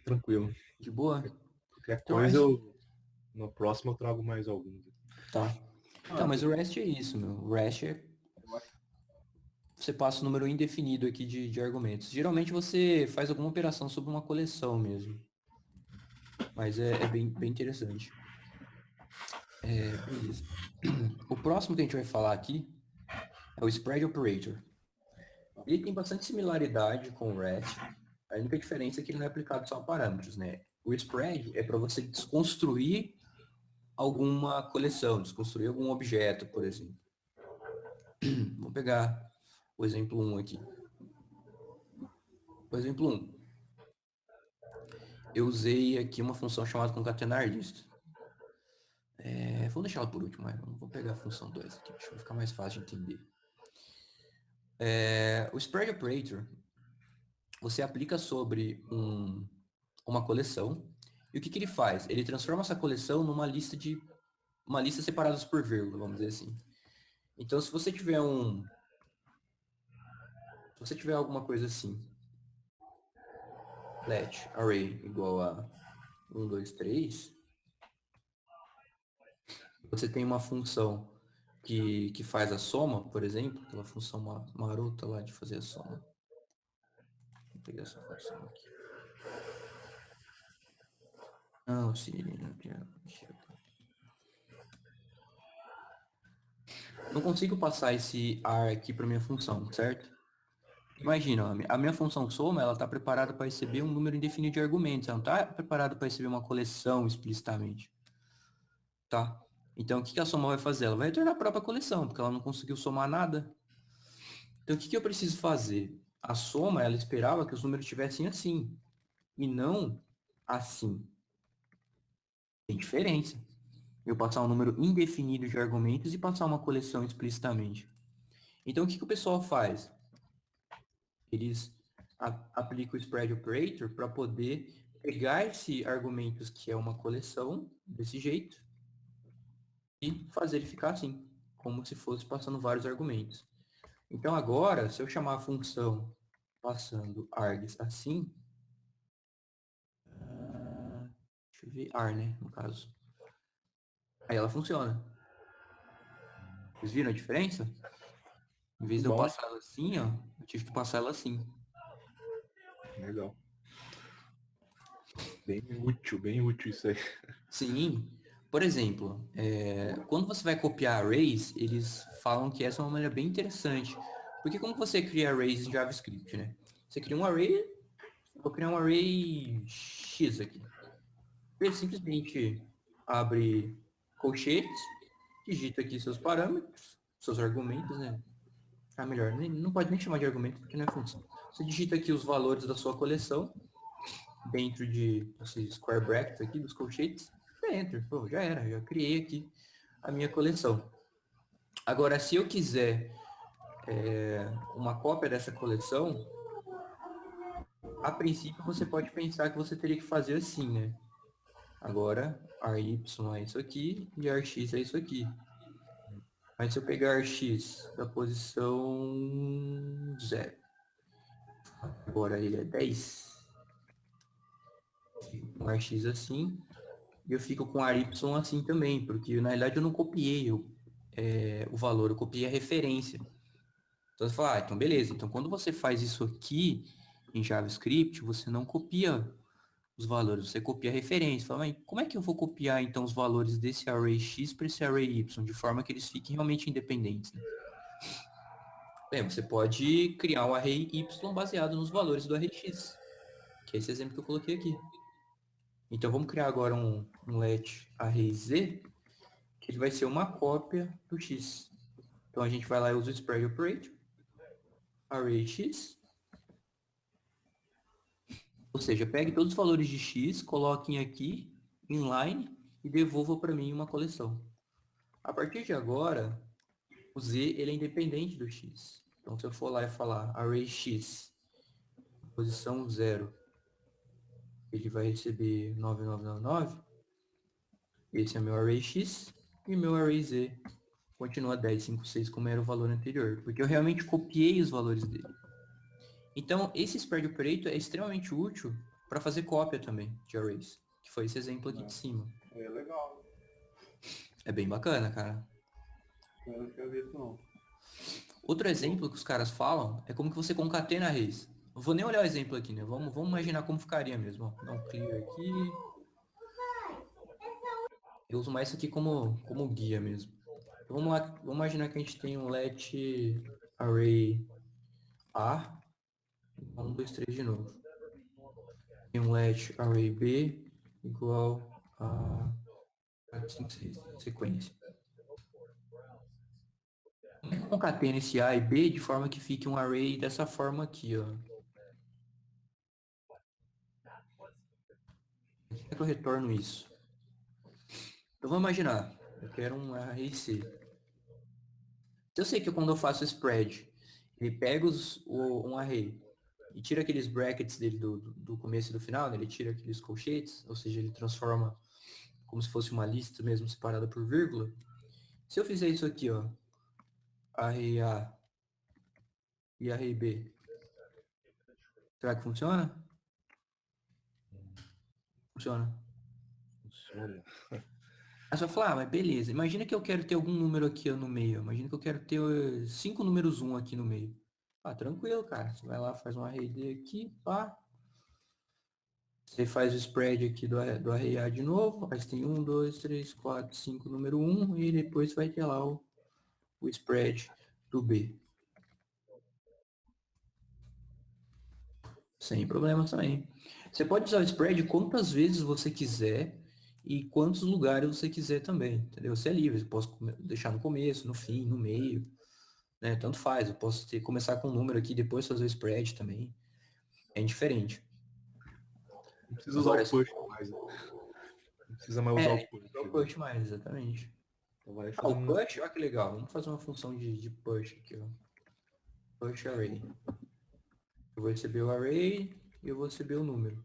tranquilo. De boa? Qualquer Então, coisa, no próximo eu trago mais alguns. tá. Então, mas o REST é isso, meu. O REST é... Você passa o número indefinido aqui de argumentos. Geralmente você faz alguma operação sobre uma coleção mesmo. Mas é bem interessante. Beleza. O próximo que a gente vai falar aqui é o Spread Operator. Ele tem bastante similaridade com o REST. A única diferença é que ele não é aplicado só a parâmetros, né? O spread é para você desconstruir alguma coleção, desconstruir algum objeto, por exemplo. Vamos pegar o exemplo 1 aqui. O exemplo 1. Eu usei aqui uma função chamada concatenar list. Vou deixar ela por último, mas vou pegar a função 2 aqui, acho que vai ficar mais fácil de entender. O spread operator, você aplica sobre uma coleção, e o que ele faz? Ele transforma essa coleção numa lista separadas por vírgula, vamos dizer assim. Então, se você tiver alguma coisa assim, let array igual a 1, 2, 3, você tem uma função que faz a soma, por exemplo, aquela função marota lá de fazer a soma. Vou pegar essa função aqui. Não, sim, não consigo passar esse ar aqui para minha função, certo? Imagina, a minha função soma, ela está preparada para receber um número indefinido de argumentos, ela não está preparada para receber uma coleção explicitamente, tá? Então, o que a soma vai fazer? Ela vai retornar a própria coleção, porque ela não conseguiu somar nada. Então, o que eu preciso fazer? A soma, ela esperava que os números estivessem assim, e não assim. Tem diferença. Eu passar um número indefinido de argumentos e passar uma coleção explicitamente. Então, o que o pessoal faz? Eles aplicam o spread operator para poder pegar esse argumentos que é uma coleção, desse jeito, e fazer ele ficar assim, como se fosse passando vários argumentos. Então, agora, se eu chamar a função passando args assim, deixa eu ver, ar, né, no caso. Aí ela funciona. Vocês viram a diferença? Em vez de eu Bom, passar ela assim, ó, eu tive que passar ela assim. legal. Bem útil isso aí. Sim. Por exemplo, quando você vai copiar arrays, eles falam que essa é uma maneira bem interessante. Porque como você cria arrays em JavaScript, né? Você cria um array, vou criar um array X aqui. Ele simplesmente abre colchetes, digita aqui seus parâmetros, seus argumentos, né? Ah, melhor, não pode nem chamar de argumento porque não é função. Você digita aqui os valores da sua coleção, dentro de esses square brackets aqui, dos colchetes, dentro. Pô, já era, já criei aqui a minha coleção. Agora, se eu quiser uma cópia dessa coleção, a princípio você pode pensar que você teria que fazer assim, né? Agora, ry é isso aqui e rx é isso aqui. Mas se eu pegar rx da posição 0, agora ele é 10, com rx assim, e eu fico com ry assim também, porque na realidade eu não copiei o valor, eu copiei a referência. Então você fala, então beleza, então quando você faz isso aqui em JavaScript, você não copia os valores, você copia a referência. Fala, mas como é que eu vou copiar então os valores desse array X para esse array Y, de forma que eles fiquem realmente independentes, né? Bem, você pode criar um array Y baseado nos valores do array X, que é esse exemplo que eu coloquei aqui. Então vamos criar agora um let array Z, que ele vai ser uma cópia do X. Então a gente vai lá e usa o spread operator, array X, ou seja, pegue todos os valores de X, coloquem aqui, inline, e devolva para mim uma coleção. A partir de agora, o Z ele é independente do X. Então, se eu for lá e falar array X, posição 0, ele vai receber 9999. Esse é meu array X. E meu array Z continua 1056, como era o valor anterior. Porque eu realmente copiei os valores dele. Então, esse spread operator é extremamente útil para fazer cópia também de arrays, que foi esse exemplo aqui de cima. É legal. É bem bacana, cara. Eu não tinha visto não. Outro exemplo que os caras falam é como que você concatena arrays. Não vou nem olhar o exemplo aqui, né? Vamos imaginar como ficaria mesmo. Ó. Dá um clear aqui. Eu uso mais isso aqui como guia mesmo. Então, vamos lá, vamos imaginar que a gente tem um let array A. 1, 2, 3 de novo. Tem um let array B igual a 4, 5, 6, sequência. Como é que eu concateno esse A e B de forma que fique um array dessa forma aqui, ó? Como é que eu retorno isso? Então vamos imaginar, eu quero um array C. Se eu sei que quando eu faço spread, ele pega um array e tira aqueles brackets dele do começo e do final, né? Ele tira aqueles colchetes, ou seja, ele transforma como se fosse uma lista mesmo separada por vírgula. Se eu fizer isso aqui, ó, array A e array B, será que funciona? Funciona. Funciona. Aí você vai falar, mas beleza, imagina que eu quero ter algum número aqui ó, no meio, imagina que eu quero ter 5 números 1 aqui no meio. Ah, tranquilo, cara, você vai lá, faz um array D aqui, pá. Você faz o spread aqui do array A de novo, aí você tem 1, 2, 3, 4, 5, número 1, e depois vai ter lá o spread do B. Sem problemas também. Você pode usar o spread quantas vezes você quiser e quantos lugares você quiser também, entendeu? Você é livre, eu posso deixar no começo, no fim, no meio, né? Tanto faz, eu posso começar com um número aqui e depois fazer o spread também. É indiferente. Não precisa usar Agora, o push mais. Né? Não precisa mais usar o push. é o push mais, exatamente. Então vai Ah, o fazendo... push, olha que legal. Vamos fazer uma função de push aqui, ó. Push array. Eu vou receber o array e eu vou receber o número.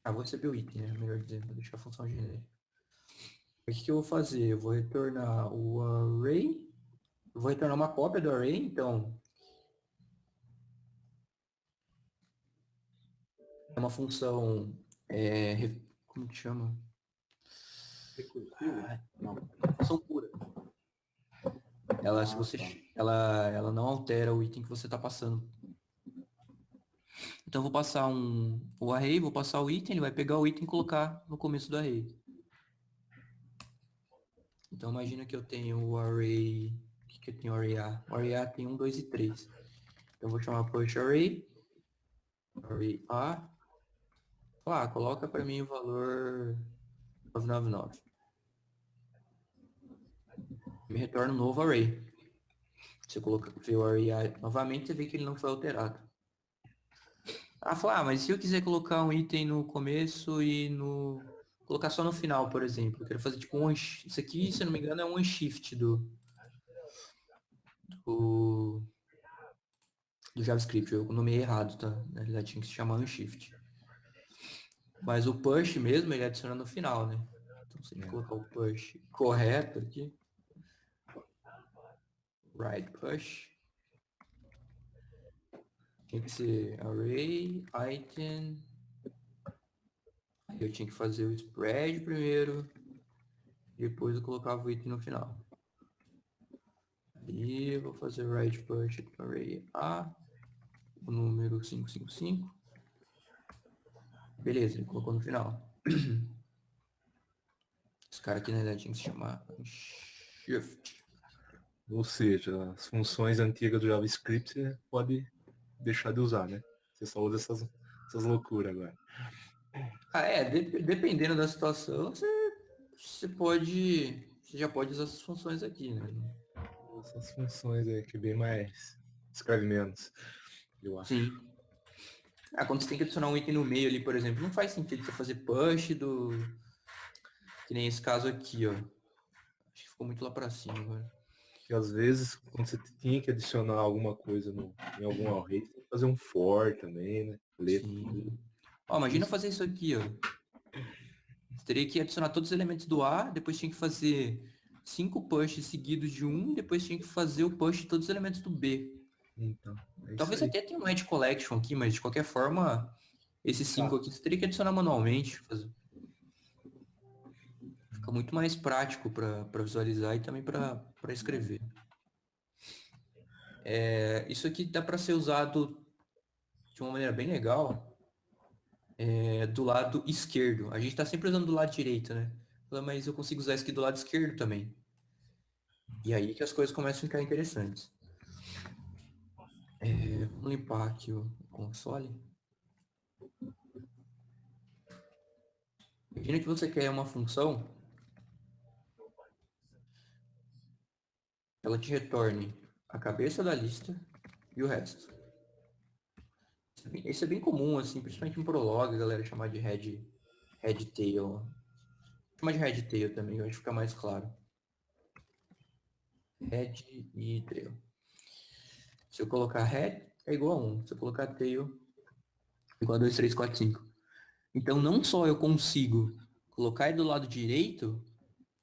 Ah, vou receber o item, né? Melhor dizendo, vou deixar a função genérica. O que eu vou fazer? Eu vou retornar o array. Eu vou retornar uma cópia do array, então. É uma função. Como que chama? Recursivo? Não. Função pura. Ela, se você, ela não altera o item que você está passando. Então eu vou passar o array, vou passar o item, ele vai pegar o item e colocar no começo do array. Então imagina que eu tenho o array. O que eu tenho o array A? O array A tem 1, 2 e 3. Então eu vou chamar push array. Array A. Ah, coloca para mim o valor 999. Me retorna um novo array. Você coloca, vê o array A novamente, você vê que ele não foi alterado. Ah, falar, mas se eu quiser colocar um item no começo e colocar só no final, por exemplo. Eu quero fazer tipo isso aqui, se eu não me engano, é um shift do, do JavaScript. Eu nomeei errado, tá? Na realidade tinha que se chamar unshift. Mas o push mesmo, ele adiciona no final, né? Então se a gente colocar o push correto aqui. Right push. Tinha que ser array, item. Aí eu tinha que fazer o spread primeiro. Depois eu colocava o item no final. Aí eu vou fazer right push do array A. O número 555. Beleza, ele colocou no final. Esse cara aqui na verdade tinha que se chamar shift. Ou seja, as funções antigas do JavaScript você pode deixar de usar, né? Você só usa essas loucuras agora. Ah, dependendo da situação, você pode. Você já pode usar essas funções aqui, né? Essas funções aí que bem mais escreve menos, eu acho. Sim. Ah, quando você tem que adicionar um item no meio ali, por exemplo, não faz sentido você fazer push que nem esse caso aqui, ó. Acho que ficou muito lá pra cima agora. Que às vezes, quando você tinha que adicionar alguma coisa em algum array, você tem que fazer um for também, né? Letra. Sim. Ó, imagina fazer isso aqui, ó. Você teria que adicionar todos os elementos do A, depois tinha que fazer 5 pushes seguidos de um, e depois tinha que fazer o push de todos os elementos do B. Então, é Talvez isso aí. até tenha um Edge Collection aqui, mas de qualquer forma Esses 5 aqui você teria que adicionar manualmente. Fica muito mais prático para visualizar e também para escrever. Isso aqui dá para ser usado de uma maneira bem legal do lado esquerdo. A gente está sempre usando do lado direito, né? Mas eu consigo usar isso aqui do lado esquerdo também. E aí que as coisas começam a ficar interessantes. Vamos limpar aqui o console. Imagina que você quer uma função, ela te retorne a cabeça da lista e o resto. Isso é bem comum, assim, principalmente em Prolog, a galera chamar de head tail. Chama de head tail também, eu acho que fica mais claro. Head e tail. Se eu colocar head, é igual a 1. Se eu colocar tail, é igual a 2, 3, 4, 5. Então, não só eu consigo colocar ele do lado direito,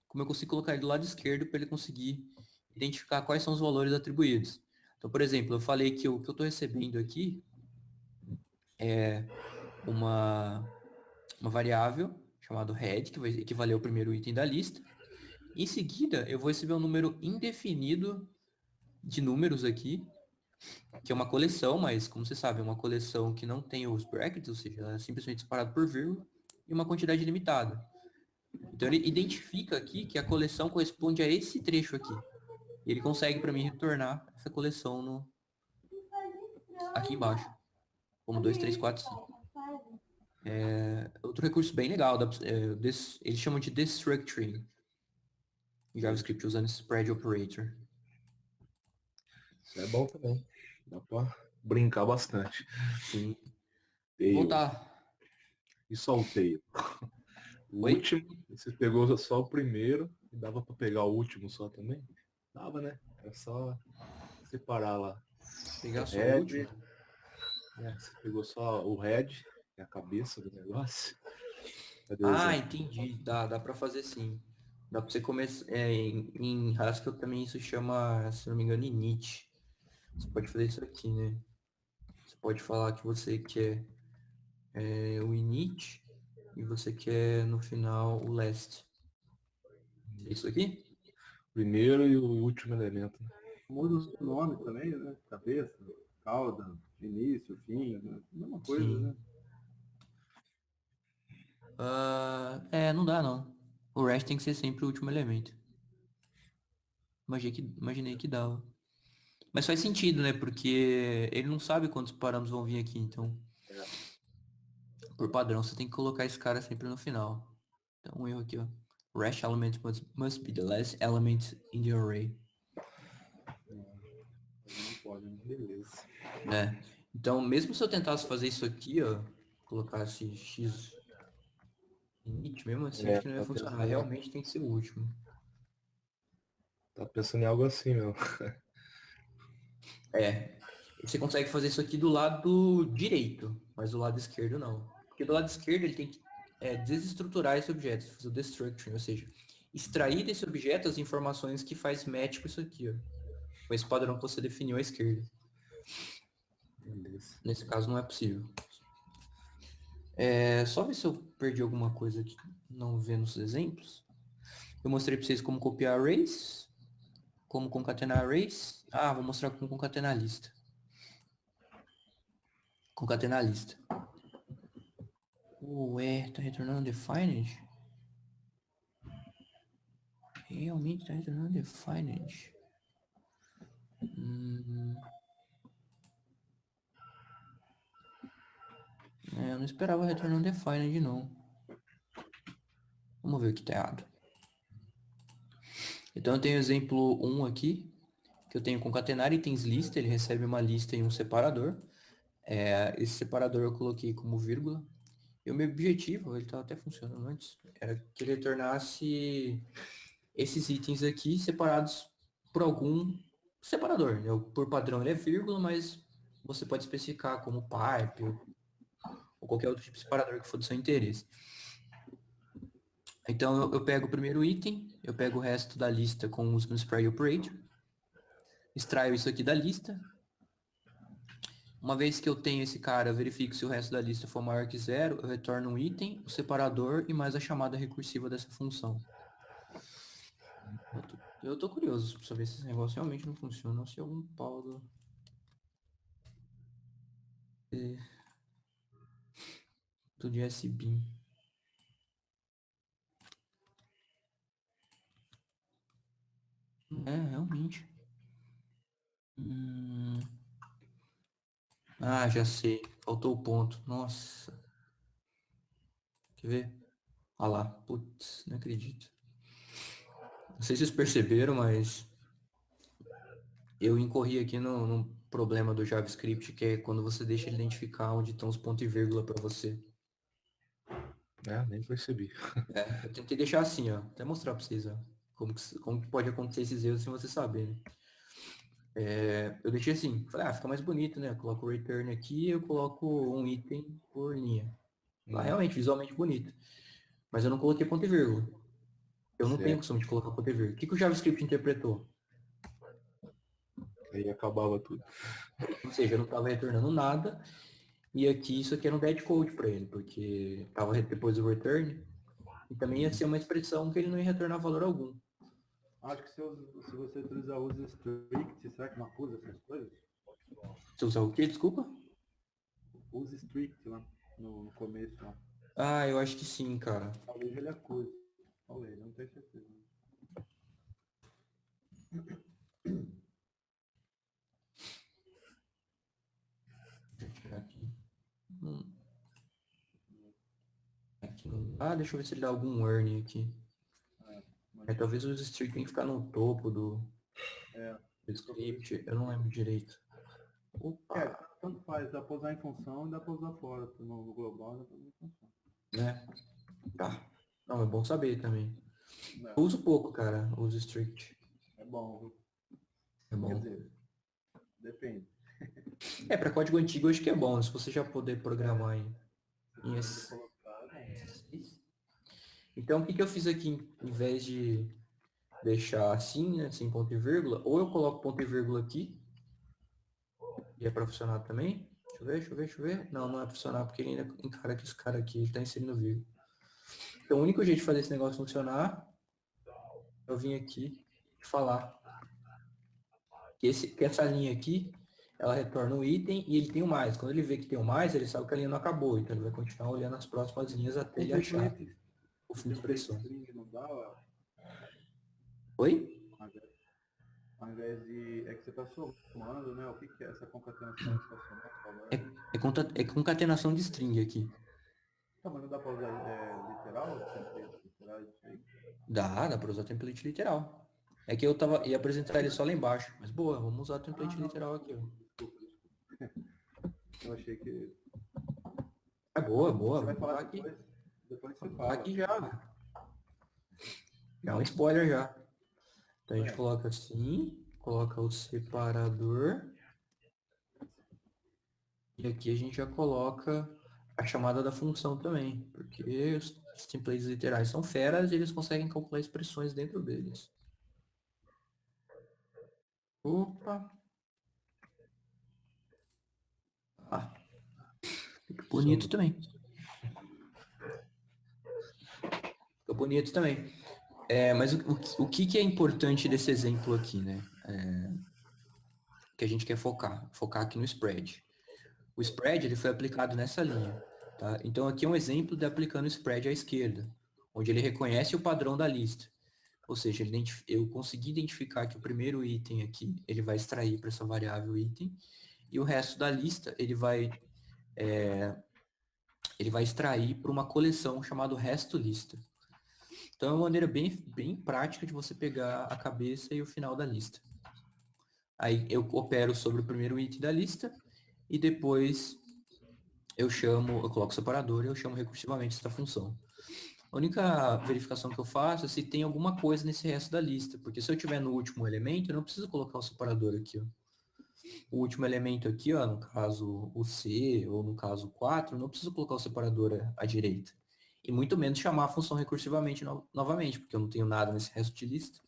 como eu consigo colocar ele do lado esquerdo para ele conseguir identificar quais são os valores atribuídos. Então, por exemplo, eu falei que o que eu estou recebendo aqui é uma variável chamada head, que vai equivaler ao primeiro item da lista. Em seguida, eu vou receber um número indefinido de números aqui, que é uma coleção, mas como você sabe, é uma coleção que não tem os brackets, ou seja, ela é simplesmente separada por vírgula, e uma quantidade limitada. Então ele identifica aqui que a coleção corresponde a esse trecho aqui. E ele consegue para mim retornar essa coleção aqui embaixo, como 2, 3, 4, 5. Outro recurso bem legal, eles chamam de destructuring em JavaScript, usando esse spread operator. Isso é bom também. Dá pra brincar bastante. Sim. Tail. Voltar. E só o tail. O Oi? último, você pegou só o primeiro e dava pra pegar o último só também? Dava, né? É só separar lá. Pegar só o Head, último. você pegou só o head, que é a cabeça do negócio. Cadê o Ah, exemplo? entendi. Dá pra fazer sim. Dá pra você começar. Em Haskell também isso chama, se não me engano, init. Você pode fazer isso aqui, né? Você pode falar que você quer o init e você quer no final o last. É isso aqui? Primeiro e o último elemento. Né? Muda o nome também, né? Cabeça, cauda, início, fim, né? Mesma coisa, Sim. né? Não dá não. O rest tem que ser sempre o último elemento. Imaginei que dava. Mas faz sentido, né? Porque ele não sabe quantos parâmetros vão vir aqui, então. Por padrão, você tem que colocar esse cara sempre no final. Então, um erro aqui, ó. Rest element must be the last element in the array. Não pode, né? Beleza. Né? Então, mesmo se eu tentasse fazer isso aqui, ó, colocasse x init, mesmo assim, acho que não ia tá funcionar. pensando, Realmente tem que ser o último. tá pensando em algo assim, meu. Você consegue fazer isso aqui do lado direito, mas do lado esquerdo não. Porque do lado esquerdo ele tem que desestruturar esse objeto, fazer o destructuring, ou seja, extrair desse objeto as informações que faz match com isso aqui, ó. Com esse padrão que você definiu à esquerda. Beleza. Nesse caso não é possível. Só ver se eu perdi alguma coisa aqui, não vendo os exemplos. Eu mostrei para vocês como copiar arrays, como concatenar arrays. Vou mostrar como concatenar lista. Concatenar lista. Tá retornando defined? Realmente tá retornando defined. Eu não esperava retornando defined não. Vamos ver o que tá errado. Então eu tenho o exemplo 1 aqui, que eu tenho concatenar itens lista, ele recebe uma lista e um separador. Esse separador eu coloquei como vírgula. E o meu objetivo, ele estava até funcionando antes, era que ele retornasse esses itens aqui separados por algum separador. Por padrão ele é vírgula, mas você pode especificar como pipe ou qualquer outro tipo de separador que for do seu interesse. Então eu pego o primeiro item, eu pego o resto da lista com o spread operator, extraio isso aqui da lista, Uma vez que eu tenho esse cara, eu verifico se o resto da lista for maior que zero, eu retorno um item, o separador e mais a chamada recursiva dessa função. Eu tô curioso pra saber se esse negócio realmente não funciona ou se é algum pau do JSBin. É, realmente. Ah, já sei. Faltou o ponto. Nossa. Quer ver? Ah lá. Putz, não acredito. Não sei se vocês perceberam, mas eu incorri aqui num problema do JavaScript, que é quando você deixa ele identificar onde estão os pontos e vírgula para você. Nem percebi. Eu tentei deixar assim, ó. Até mostrar para vocês, ó. Como que pode acontecer esses erros sem você saber, né? Eu deixei assim. Falei, fica mais bonito, né? Eu coloco o return aqui, eu coloco um item por linha. Lá realmente, visualmente bonito. Mas eu não coloquei ponto e vírgula. Eu não tenho Certo. costume de colocar ponto e vírgula. O que o JavaScript interpretou? Aí acabava tudo. Ou seja, eu não estava retornando nada. E aqui isso aqui era um dead code para ele, porque estava depois do return. E também ia ser uma expressão que ele não ia retornar valor algum. Acho que se você utilizar use strict, será que não acusa essas coisas? Você usar o quê? Desculpa? Use strict lá no começo lá. Ah, eu acho que sim, cara. Talvez ele acuse. Talvez, não tenho certeza. Deixa eu tirar aqui. Aqui não dá. Deixa eu ver se ele dá algum warning aqui. Talvez o strict tem que ficar no topo do script. Eu não lembro direito. Opa! Tanto faz, dá pra usar em função e dá pra usar fora. No global dá pra usar em função. Né? Tá. Não, é bom saber também. Eu uso pouco, cara, uso strict. É bom, viu? É bom. Quer dizer, depende. Para código antigo, eu acho que é bom. Se você já puder programar em Então, o que eu fiz aqui, em vez de deixar assim, né, sem ponto e vírgula, ou eu coloco ponto e vírgula aqui, e é para funcionar também. Deixa eu ver. Não, não é para funcionar, porque ele ainda encara que esse cara aqui está inserindo vírgula. Então, o único jeito de fazer esse negócio funcionar, eu vim aqui e falar que essa linha aqui, ela retorna o item e ele tem o mais. Quando ele vê que tem o mais, ele sabe que a linha não acabou, então ele vai continuar olhando as próximas linhas até ele achar o fim de expressão. Oi? Ao invés de... É que você está somando, né? O que é essa concatenação que você está somando? É concatenação de string aqui. Tá, mas não dá para usar literal? Literais aí? Dá para usar template literal. É que ia apresentar ele só lá embaixo. Mas boa, vamos usar template literal aqui. Ó. Desculpa. Eu achei que... É boa. Você vai falar aqui. Depois você fala. Aqui já. Já é um spoiler já. Então a gente coloca assim, coloca o separador. E aqui a gente já coloca a chamada da função também. Porque os templates literais são feras e eles conseguem calcular expressões dentro deles. Opa! Fica bonito também. Fica bonito também. Mas o que é importante desse exemplo aqui, né? Que a gente quer focar aqui no spread. O spread ele foi aplicado nessa linha. Tá? Então aqui é um exemplo de aplicando o spread à esquerda, onde ele reconhece o padrão da lista. Ou seja, eu consegui identificar que o primeiro item aqui, ele vai extrair para essa variável item, e o resto da lista ele vai extrair para uma coleção chamada resto lista. Então é uma maneira bem prática de você pegar a cabeça e o final da lista. Aí eu opero sobre o primeiro item da lista e depois eu coloco o separador e eu chamo recursivamente essa função. A única verificação que eu faço é se tem alguma coisa nesse resto da lista, porque se eu tiver no último elemento, eu não preciso colocar o separador aqui. Ó. O último elemento aqui, ó, no caso o C, ou no caso o 4, eu não preciso colocar o separador à direita. E muito menos chamar a função recursivamente novamente, porque eu não tenho nada nesse resto de lista.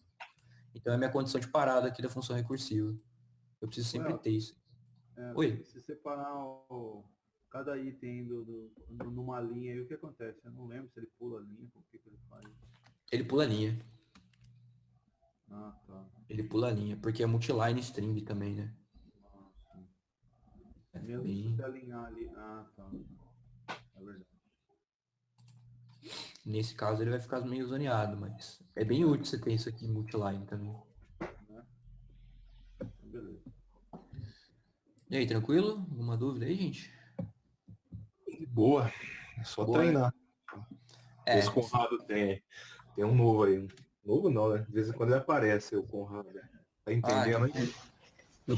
Então é a minha condição de parada aqui da função recursiva. Eu preciso sempre ter isso. Oi. Se separar cada item numa linha, aí o que acontece? Eu não lembro se ele pula a linha, o que ele faz. Ele pula a linha. Ah, tá. Ele pula a linha, porque é multiline string também, né? Ah, sim. É Mesmo se bem... você alinhar ali. Ah, tá. É verdade. Nesse caso ele vai ficar meio zoneado, mas é bem útil você ter isso aqui em multiline também. Né? Então, beleza. E aí, tranquilo? Alguma dúvida aí, gente? Boa. É só Boa, né? treinar. Esse Conrado tem um novo aí. Novo não, né? De vez em quando ele aparece, o Conrado. Tá entendendo aí?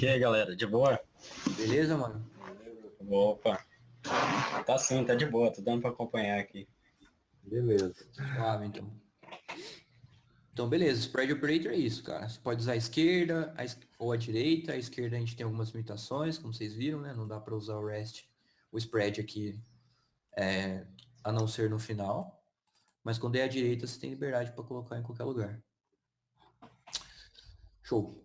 E aí, galera, de boa? Beleza, mano? Opa, tá sim, tá de boa, tô dando pra acompanhar aqui. Beleza. Suave, então. Então, beleza. Spread Operator é isso, cara. Você pode usar a esquerda ou a direita. A esquerda a gente tem algumas limitações, como vocês viram, né? Não dá para usar o REST, o spread aqui, a não ser no final. Mas quando é a direita, você tem liberdade para colocar em qualquer lugar. Show.